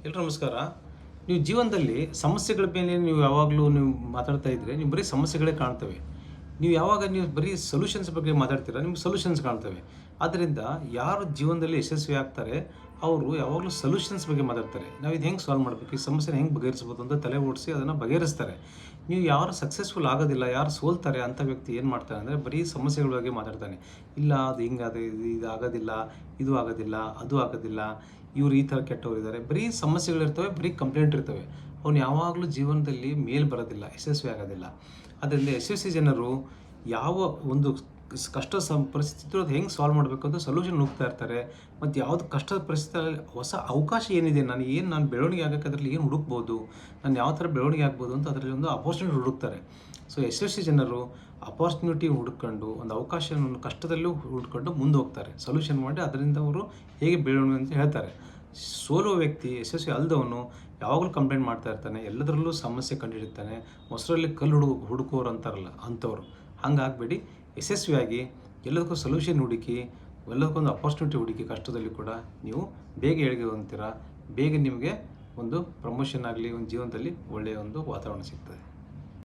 ಎಲ್ರು ನಮಸ್ಕಾರ. ನೀವು ಜೀವನದಲ್ಲಿ ಸಮಸ್ಯೆಗಳ ಮೇಲೆ ನೀವು ಯಾವಾಗಲೂ ನೀವು ಮಾತಾಡ್ತಾ ಇದ್ರೆ ನೀವು ಬರೀ ಸಮಸ್ಯೆಗಳೇ ಕಾಣ್ತವೆ. ನೀವು ಬರೀ ಸೊಲ್ಯೂಷನ್ಸ್ ಬಗ್ಗೆ ಮಾತಾಡ್ತೀರಾ, ನಿಮ್ಗೆ ಸೊಲ್ಯೂಷನ್ಸ್ ಕಾಣ್ತವೆ. ಆದ್ದರಿಂದ ಯಾರು ಜೀವನದಲ್ಲಿ ಯಶಸ್ವಿ ಆಗ್ತಾರೆ ಅವರು ಯಾವಾಗಲೂ ಸೊಲ್ಯೂಷನ್ಸ್ ಬಗ್ಗೆ ಮಾತಾಡ್ತಾರೆ. ನಾವು ಇದು ಹೆಂಗೆ ಸಾಲ್ವ್ ಮಾಡಬೇಕು, ಈ ಸಮಸ್ಯೆನ ಹೆಂಗೆ ಬಗೆಹರಿಸ್ಬೋದು ಅಂತ ತಲೆ ಓಡಿಸಿ ಅದನ್ನು ಬಗೆಹರಿಸ್ತಾರೆ. ನೀವು ಯಾರು ಸಕ್ಸಸ್ಫುಲ್ ಆಗೋದಿಲ್ಲ, ಯಾರು ಸೋಲ್ತಾರೆ ಅಂಥ ವ್ಯಕ್ತಿ ಏನು ಮಾಡ್ತಾರೆ ಅಂದರೆ ಬರೀ ಸಮಸ್ಯೆಗಳ ಬಗ್ಗೆ ಮಾತಾಡ್ತಾನೆ. ಇಲ್ಲ ಅದು ಹಿಂಗಾದ, ಇದು ಆಗೋದಿಲ್ಲ, ಇದು ಆಗೋದಿಲ್ಲ, ಅದು ಆಗೋದಿಲ್ಲ, ಇವ್ರು ಈ ಥರ ಕೆಟ್ಟವರಿದ್ದಾರೆ, ಬರೀ ಸಮಸ್ಯೆಗಳಿರ್ತವೆ, ಬರೀ ಕಂಪ್ಲೇಂಟ್ ಇರ್ತವೆ. ಅವ್ನು ಯಾವಾಗಲೂ ಜೀವನದಲ್ಲಿ ಮೇಲೆ ಬರೋದಿಲ್ಲ, ಯಶಸ್ವಿ ಆಗೋದಿಲ್ಲ. ಆದ್ದರಿಂದ ಯಶಸ್ವಿ ಜನರು ಯಾವ ಒಂದು ಕಷ್ಟ ಪರಿಸ್ಥಿತಿ ಅದು ಹೆಂಗೆ ಸಾಲ್ವ್ ಮಾಡಬೇಕು ಅಂತ ಸೊಲ್ಯೂಷನ್ ಹುಡುಕ್ತಾ ಇರ್ತಾರೆ. ಮತ್ತು ಯಾವುದು ಕಷ್ಟದ ಪರಿಸ್ಥಿತಿಯಲ್ಲಿ ಹೊಸ ಅವಕಾಶ ಏನಿದೆ, ನಾನು ಬೆಳವಣಿಗೆ ಆಗೋಕ್ಕೆ ಅದರಲ್ಲಿ ಏನು ಹುಡುಕ್ಬೋದು, ನಾನು ಯಾವ ಥರ ಬೆಳವಣಿಗೆ ಆಗ್ಬೋದು ಅಂತ ಅದರಲ್ಲಿ ಒಂದು ಅಪರ್ಚುನಿಟಿ ಹುಡುಕ್ತಾರೆ. ಸೊ ಯಶಸ್ವಿ ಜನರು ಅಪಾರ್ಚುನಿಟಿ ಹುಡ್ಕೊಂಡು ಒಂದು ಅವಕಾಶವನ್ನು ಕಷ್ಟದಲ್ಲೂ ಹುಡ್ಕೊಂಡು ಮುಂದೆ ಹೋಗ್ತಾರೆ, ಸೊಲ್ಯೂಷನ್ ಮಾಡಿ ಅದರಿಂದ ಅವರು ಹೇಗೆ ಬೆಳವಣಿಗೆ ಅಂತ ಹೇಳ್ತಾರೆ. ಸೋಲುವ ವ್ಯಕ್ತಿ, ಯಶಸ್ವಿ ಅಲ್ಲದವನು ಯಾವಾಗಲೂ ಕಂಪ್ಲೇಂಟ್ ಮಾಡ್ತಾ ಇರ್ತಾನೆ, ಎಲ್ಲದರಲ್ಲೂ ಸಮಸ್ಯೆ ಕಂಡುಹಿಡಿತಾನೆ, ಮೊಸರಲ್ಲಿ ಕಲ್ಲು ಹುಡುಕೋರು ಅಂತಾರಲ್ಲ ಅಂಥವ್ರು. ಹಂಗಾಗಬೇಡಿ, ಯಶಸ್ವಿಯಾಗಿ ಎಲ್ಲದಕ್ಕೂ ಸೊಲ್ಯೂಷನ್ ಹುಡುಕಿ, ಎಲ್ಲದಕ್ಕೊಂದು ಅಪಾರ್ಚುನಿಟಿ ಹುಡುಕಿ, ಕಷ್ಟದಲ್ಲಿ ಕೂಡ ನೀವು ಬೇಗ ಏಳಿಗೆ ಹೊಂದ್ತೀರಾ. ಬೇಗ ನಿಮಗೆ ಒಂದು ಪ್ರಮೋಷನ್ ಆಗಲಿ, ಒಂದು ಜೀವನದಲ್ಲಿ ಒಳ್ಳೆಯ ಒಂದು ವಾತಾವರಣ ಸಿಗ್ತದೆ.